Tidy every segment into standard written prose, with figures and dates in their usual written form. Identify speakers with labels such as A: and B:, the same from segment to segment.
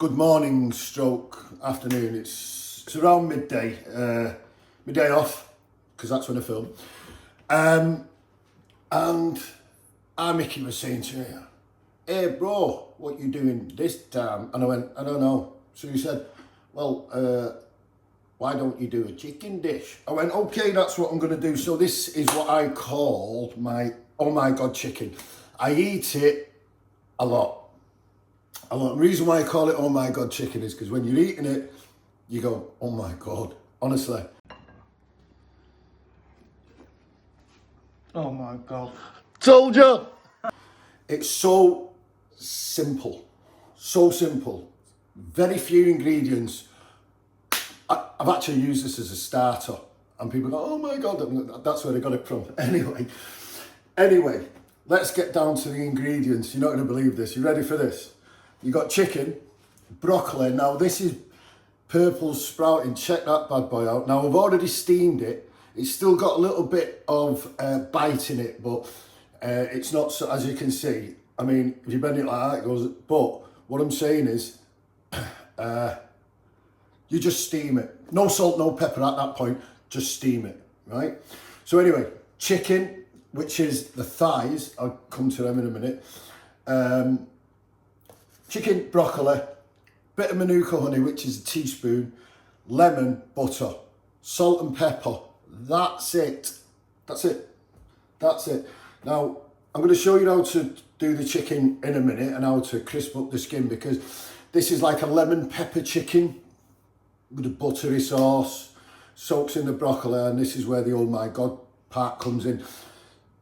A: Good morning, stroke afternoon. It's around midday. Midday off, because that's when I film. And our Mickey was saying to me, "Hey bro, what you doing this time?" And I went, "I don't know." So he said, "Well, why don't you do a chicken dish?" I went, "Okay, that's what I'm going to do." So this is what I call my oh my god chicken. I eat it a lot. The reason why I call it oh my god chicken is because when you're eating it, you go, oh my god, honestly.
B: Oh my god.
A: Told you! It's so simple. So simple. Very few ingredients. I've actually used this as a starter. And people go, oh my god, that's where I got it from. Anyway, let's get down to the ingredients. You're not going to believe this. You ready for this? You got chicken, broccoli. Now this is purple sprouting. Check that bad boy out. Now I've already steamed it. It's still got a little bit of bite in it, but it's not so, as you can see. I mean, if you bend it like that, it goes. But what I'm saying is, you just steam it. No salt, no pepper at that point. Just steam it, right? So anyway, chicken, which is the thighs. I'll come to them in a minute. Chicken, broccoli, bit of Manuka honey, which is a teaspoon, lemon, butter, salt and pepper. That's it. That's it. That's it. Now, I'm going to show you how to do the chicken in a minute and how to crisp up the skin, because this is like a lemon pepper chicken with a buttery sauce, soaks in the broccoli, and this is where the oh my god part comes in.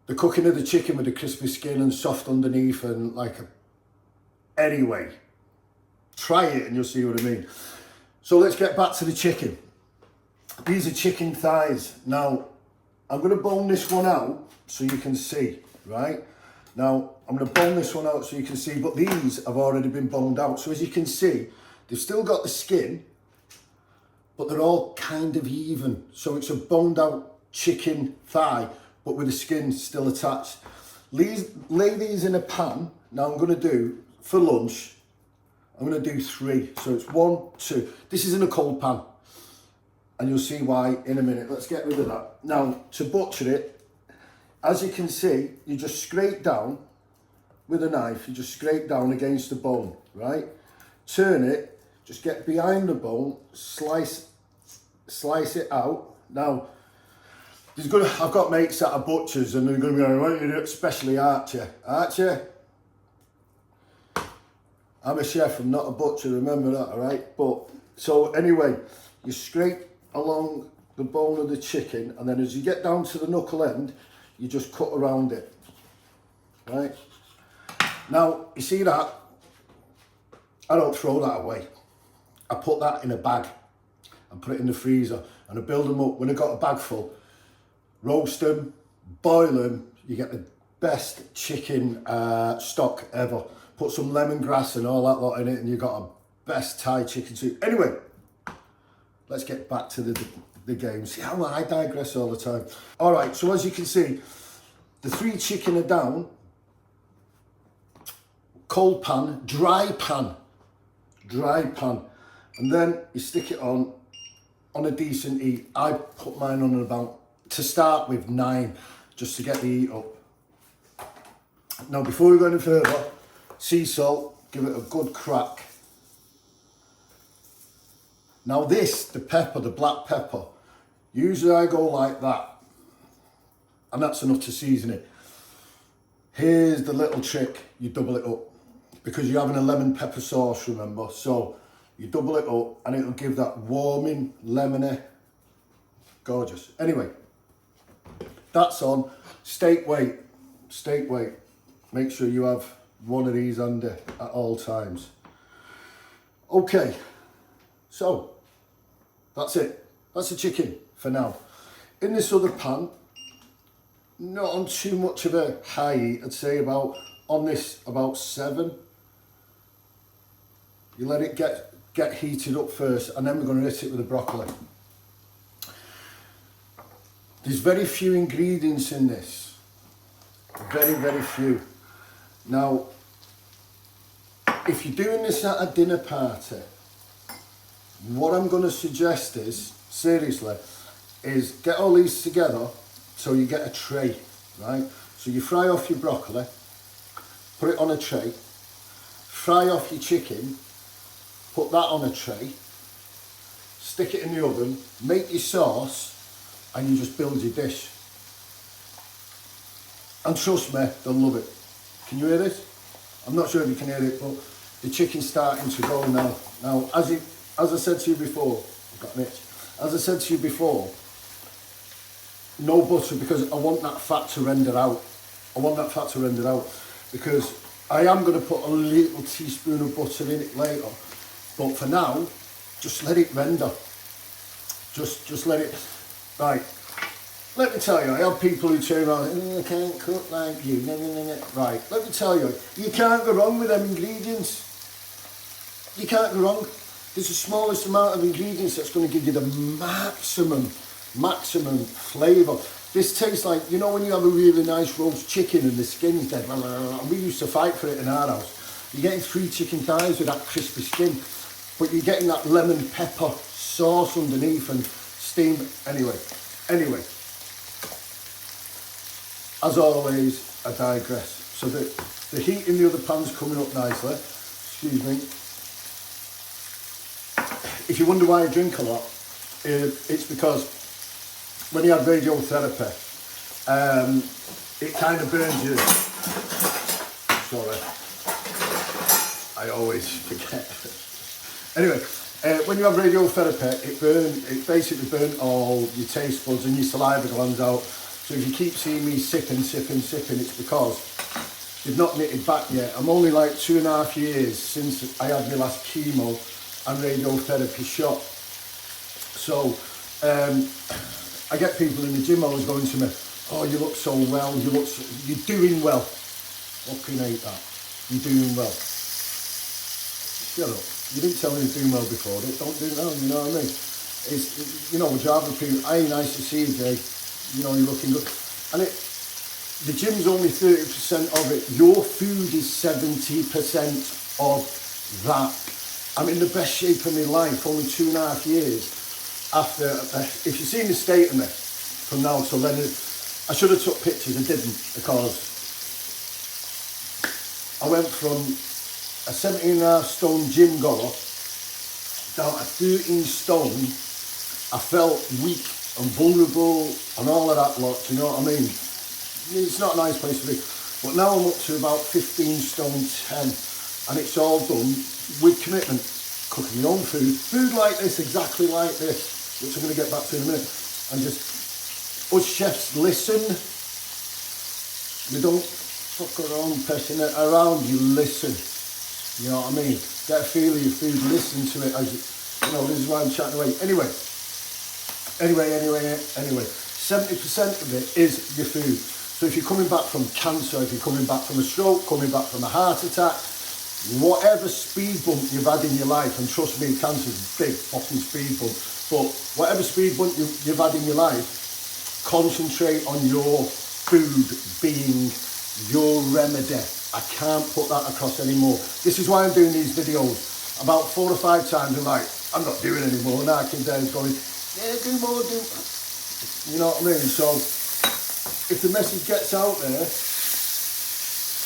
A: The cooking of the chicken with the crispy skin and soft underneath and like a... Anyway, try it and you'll see what I mean. So let's get back to the chicken. These are chicken thighs. Now, I'm going to bone this one out so you can see, right? Now, I'm going to bone this one out so you can see, but these have already been boned out. So as you can see, they've still got the skin, but they're all kind of even. So it's a boned out chicken thigh, but with the skin still attached. Lay these in a pan. Now I'm going to do, for lunch, I'm going to do 3. So it's 1, 2. This is in a cold pan. And you'll see why in a minute. Let's get rid of that. Now, to butcher it, as you can see, you just scrape down with a knife. You just scrape down against the bone, right? Turn it, just get behind the bone, slice it out. Now, I've got mates that are butchers and they're going to be going, "Why don't you do it?" Especially Archie. Archie, I'm a chef, I'm not a butcher, remember that, all right? But, so anyway, you scrape along the bone of the chicken, and then as you get down to the knuckle end, you just cut around it, right? Now, you see that? I don't throw that away. I put that in a bag and put it in the freezer, and I build them up. When I've got a bag full, roast them, boil them, you get the best chicken stock ever. Put some lemongrass and all that lot in it, and you've got a best Thai chicken soup. Anyway, let's get back to the game. See how I digress all the time. All right, so as you can see, the 3 chicken are down. Cold pan, dry pan. And then you stick it on a decent heat. I put mine on about, to start with, 9, just to get the heat up. Now, before we go any further, sea salt, give it a good crack. Now this, the pepper, the black pepper, usually I go like that, and that's enough to season it. Here's the little trick, you double it up, because you're having a lemon pepper sauce, remember, so you double it up and it'll give that warming, lemony, gorgeous. Anyway, that's on. Steak weight, make sure you have one of these under at all times. Okay, so that's it. That's the chicken for now. In this other pan, not on too much of a high heat, I'd say about 7. You let it get heated up first, and then we're going to hit it with the broccoli. There's very few ingredients in this. Very, very few. Now, if you're doing this at a dinner party, what I'm going to suggest is, seriously, is get all these together so you get a tray, right? So you fry off your broccoli, put it on a tray, fry off your chicken, put that on a tray, stick it in the oven, make your sauce, and you just build your dish. And trust me, they'll love it. Can you hear this? I'm not sure if you can hear it, but the chicken's starting to go now. Now, as I said to you before, I've got an itch. As I said to you before, no butter, because I want that fat to render out. I want that fat to render out, because I am going to put a little teaspoon of butter in it later. But for now, just let it render. Just let it. Right. Let me tell you, I have people who turn around and I can't cook like you. Right. Let me tell you, you can't go wrong with them ingredients. You can't go wrong. There's the smallest amount of ingredients that's going to give you the maximum flavour. This tastes like, you know when you have a really nice roast chicken and the skin's dead? We used to fight for it in our house. You're getting 3 chicken thighs with that crispy skin, but you're getting that lemon pepper sauce underneath and steam. Anyway, as always, I digress. So the heat in the other pan's coming up nicely. Excuse me. If you wonder why I drink a lot, it's because when you have radiotherapy, it kind of burns you. Sorry, I always forget. Anyway, when you have radiotherapy, it basically burns all your taste buds and your saliva glands out. So if you keep seeing me sipping, it's because they've not knitted back yet. I'm only like 2.5 years since I had my last chemo and radiotherapy shot. So I get people in the gym always going to me, oh, you look so well, you're doing well. Fucking hate that. You're doing well. Shut up. You didn't tell me you're doing well before. Don't do that, you know what I mean? It's, you know, with Java people, hey, nice to see you, Jay. You know, you're looking good. And the gym's only 30% of it. Your food is 70% of that. I'm in the best shape of my life, only 2.5 years after. If you've seen the state of me from now till then, I should have took pictures, I didn't, because I went from a 17.5 stone gym goer down to 13 stone. I felt weak and vulnerable and all of that lot, you know what I mean? It's not a nice place to be. But now I'm up to about 15 stone 10, and it's all done with commitment. Cooking my own food like this, exactly like this, which I'm going to get back to in a minute. And just, us chefs listen. We don't fuck around pressing it around, you listen. You know what I mean? Get a feel of your food, listen to it as you know, this is why I'm chatting away. Anyway, 70% of it is your food. So if you're coming back from cancer, if you're coming back from a stroke, coming back from a heart attack, whatever speed bump you've had in your life, and trust me, cancer's a big fucking speed bump, but whatever speed bump you've had in your life, concentrate on your food being your remedy. I can't put that across anymore. This is why I'm doing these videos. About 4 or 5 times I'm like, I'm not doing anymore, and I can then going, yeah, do more, do. You know what I mean? So if the message gets out there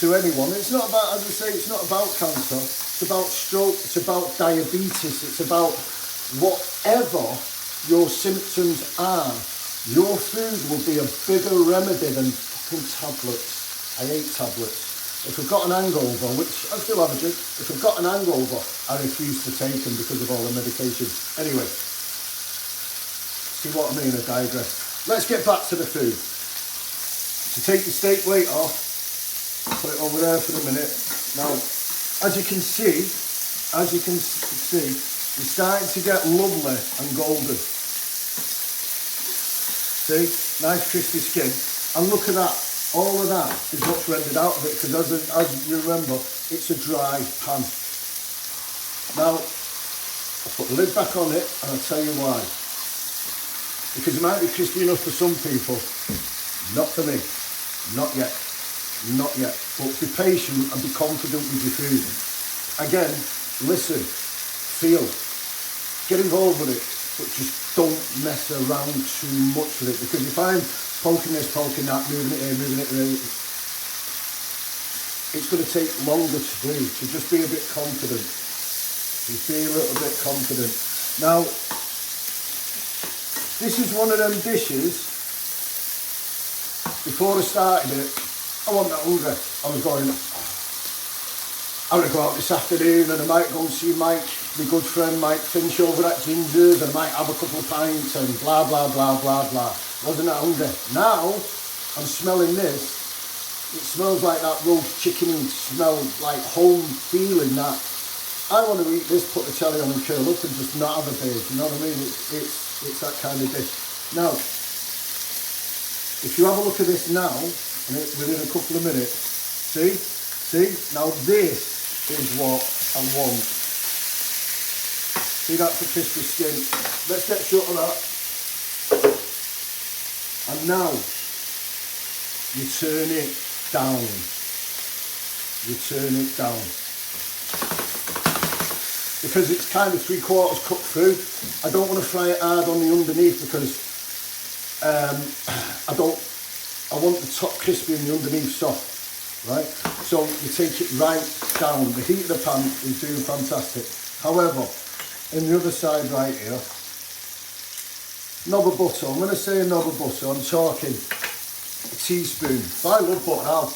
A: to anyone, it's not about, as I say, it's not about cancer, it's about stroke, it's about diabetes, it's about whatever your symptoms are. Your food will be a bigger remedy than fucking tablets. I hate tablets. If I've got an hangover, which I still have a drink, if I've got an hangover, I refuse to take them because of all the medication. Anyway, see what I mean? I digress. Let's get back to the food. So take your steak weight off, put it over there for a minute. Now, as you can see, it's starting to get lovely and golden. See, nice crispy skin. And look at that. All of that is what's rendered out of it, because as you remember, it's a dry pan. Now, I'll put the lid back on it, and I'll tell you why. Because it might be crispy enough for some people, not for me, not yet, but be patient and be confident with your food. again, listen, feel, get involved with it, but just don't mess around too much with it, because if I'm poking this, poking that, moving it here, moving it there, it's going to take longer to do. So just be a bit confident. Just be a little bit confident. Now, this is one of them dishes. Before I started it, I wasn't that hungry. I was going, I'm going to go out this afternoon and I might go and see Mike, my good friend Mike Finch over at Ginger's, and I might have a couple of pints and blah, blah, blah, blah, blah. Wasn't that hungry. Now, I'm smelling this. It smells like that roast chicken smell, like home feeling that. I want to eat this, put the telly on and curl up and just not have a beer, you know what I mean? It's that kind of dish. Now, if you have a look at this now, and within a couple of minutes, see, now this is what I want. See that for crispy skin? Let's get short of that. And now, you turn it down. You turn it down. Because it's kind of 3/4 cooked through. I don't want to fry it hard on the underneath because I want the top crispy and the underneath soft, right? So you take it right down. The heat of the pan is doing fantastic. However, in the other side right here, knob of butter. I'm going to say a knob of butter. I'm talking a teaspoon. If I love butter,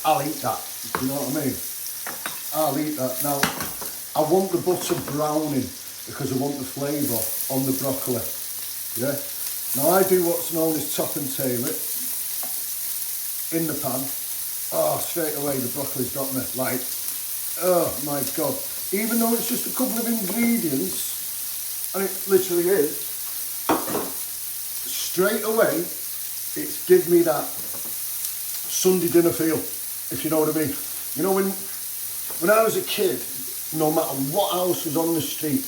A: I'll eat that. You know what I mean? I'll eat that. Now, I want the butter browning because I want the flavour on the broccoli. Yeah. Now I do what's known as top and tail it in the pan. Oh, straight away the broccoli's got me like, oh my God. Even though it's just a couple of ingredients, and it literally is, straight away it's give me that Sunday dinner feel, if you know what I mean. You know, when I was a kid, no matter what house was on the street,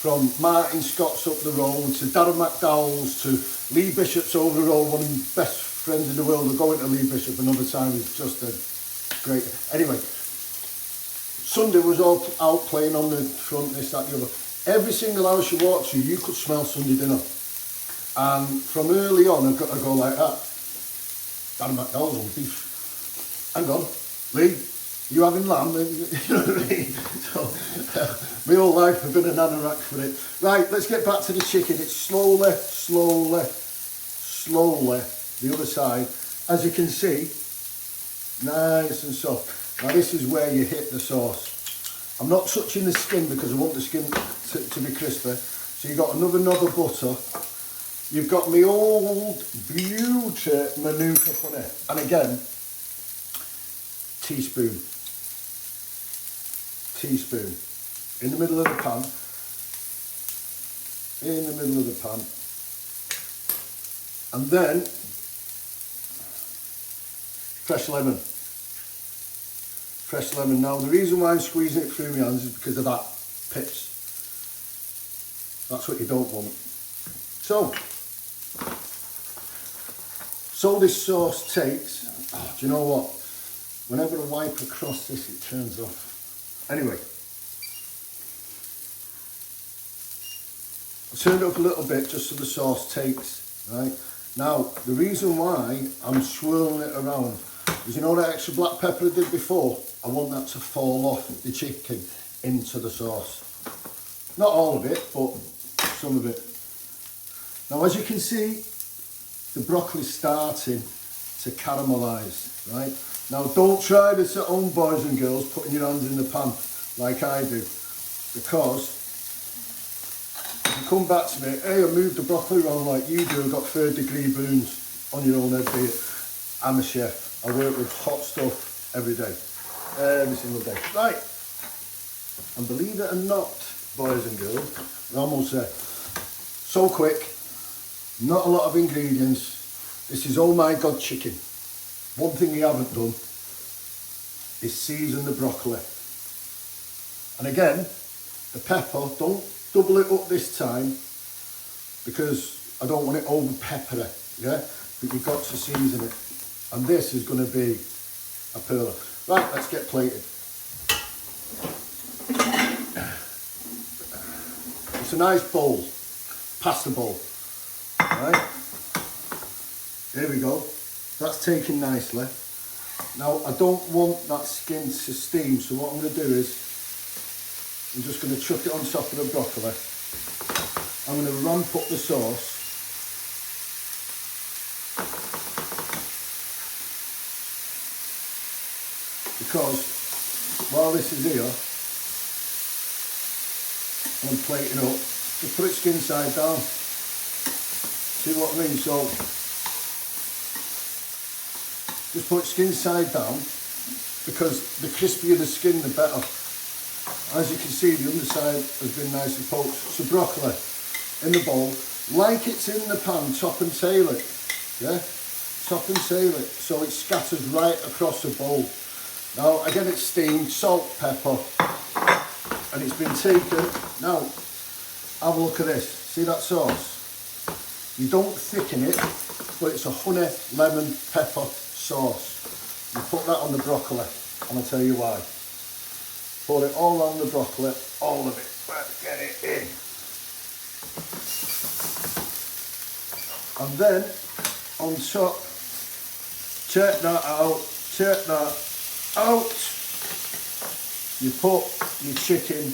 A: from Martin Scott's up the road to Darren McDowell's to Lee Bishop's over the road, one of my best friends in the world. We're going to Lee Bishop another time. It's just a great. Anyway, Sunday was all out playing on the front, this, that, the other. Every single house you walked to, you could smell Sunday dinner. And from early on, I go like that. Darren McDowell's on beef. Hang on, Lee. You having lamb? You know what I mean? So, my whole life I've been an anorak for it. Right, let's get back to the chicken. It's slowly, the other side. As you can see, nice and soft. Now this is where you hit the sauce. I'm not touching the skin because I want the skin to be crispy. So you've got another knob of butter. You've got my old beauty Manuka honey. And again, teaspoon in the middle of the pan, and then fresh lemon. Now the reason why I'm squeezing it through my hands is because of that pips. That's what you don't want. So this sauce takes, do you know what? Whenever I wipe across this, it turns off. Anyway, I turned it up a little bit just so the sauce takes, right? Now, the reason why I'm swirling it around is, you know that extra black pepper I did before? I want that to fall off the chicken into the sauce. Not all of it, but some of it. Now, as you can see, the broccoli's starting to caramelise, right? Now, don't try this at home, boys and girls, putting your hands in the pan like I do, because if you come back to me, hey, I moved the broccoli around like you do, I've got 3rd-degree burns on your own head, be it. I'm a chef. I work with hot stuff every day, every single day. Right, and believe it or not, boys and girls, we're almost there. So quick, not a lot of ingredients. This is oh my God chicken. One thing you haven't done is season the broccoli. And again, the pepper, don't double it up this time because I don't want it over peppery, yeah? But you've got to season it. And this is going to be a pearler. Right, let's get plated. It's a nice bowl, pasta bowl, right? There we go. That's taken nicely. Now I don't want that skin to steam, so what I'm going to do is I'm just going to chuck it on top of the broccoli. I'm going to ramp up the sauce. Because while this is here, I'm plating up, just put it skin side down. See what I mean? So just put it skin side down, because the crispier the skin, the better. As you can see, the underside has been nicely poached. So broccoli in the bowl, like it's in the pan, top and tail it. Yeah? Top and tail it so it scatters right across the bowl. Now again, it's steamed, salt, pepper, and it's been taken. Now have a look at this. See that sauce? You don't thicken it, but it's a honey, lemon, pepper sauce. You put that on the broccoli, and I'll tell you why. Pour it all on the broccoli, all of it. Let's get it in. And then on top, check that out, check that out. You put your chicken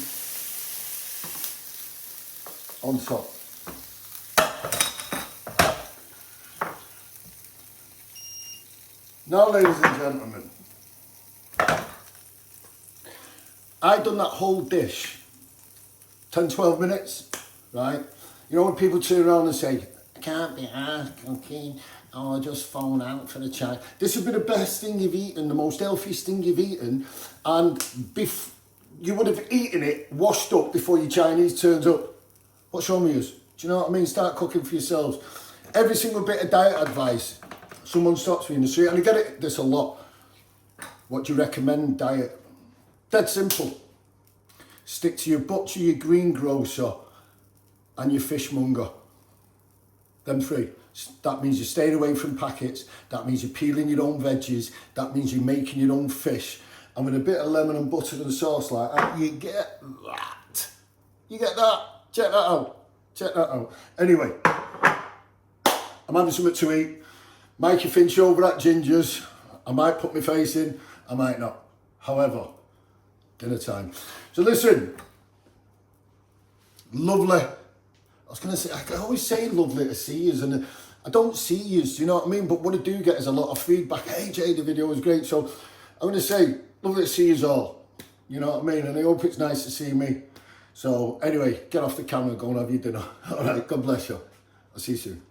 A: on top. Now, ladies and gentlemen, I done that whole dish 10-12 minutes, right? You know when people turn around and say, I can't be asked cooking, oh, I just phone out for the chai. This would be the best thing you've eaten, the most healthiest thing you've eaten, and you would have eaten it washed up before your Chinese turns up. What's wrong with you? Do you know what I mean? Start cooking for yourselves. Every single bit of diet advice, someone stops me in the street, and I get this a lot. What do you recommend diet? Dead simple. Stick to your butcher, your greengrocer, and your fishmonger. Them three. That means you're staying away from packets. That means you're peeling your own veggies. That means you're making your own fish. And with a bit of lemon and butter and sauce like that, you get that. You get that. Check that out. Check that out. Anyway, I'm having something to eat. Mikey Finch over at Ginger's. I might put my face in, I might not. However, dinner time. So listen, lovely. I was going to say, I always say lovely to see yous, and I don't see yous, you know what I mean? But what I do get is a lot of feedback. Hey Jay, the video was great. So I'm going to say, lovely to see yous all. You know what I mean? And I hope it's nice to see me. So anyway, get off the camera, go and have your dinner. All right, God bless you. I'll see you soon.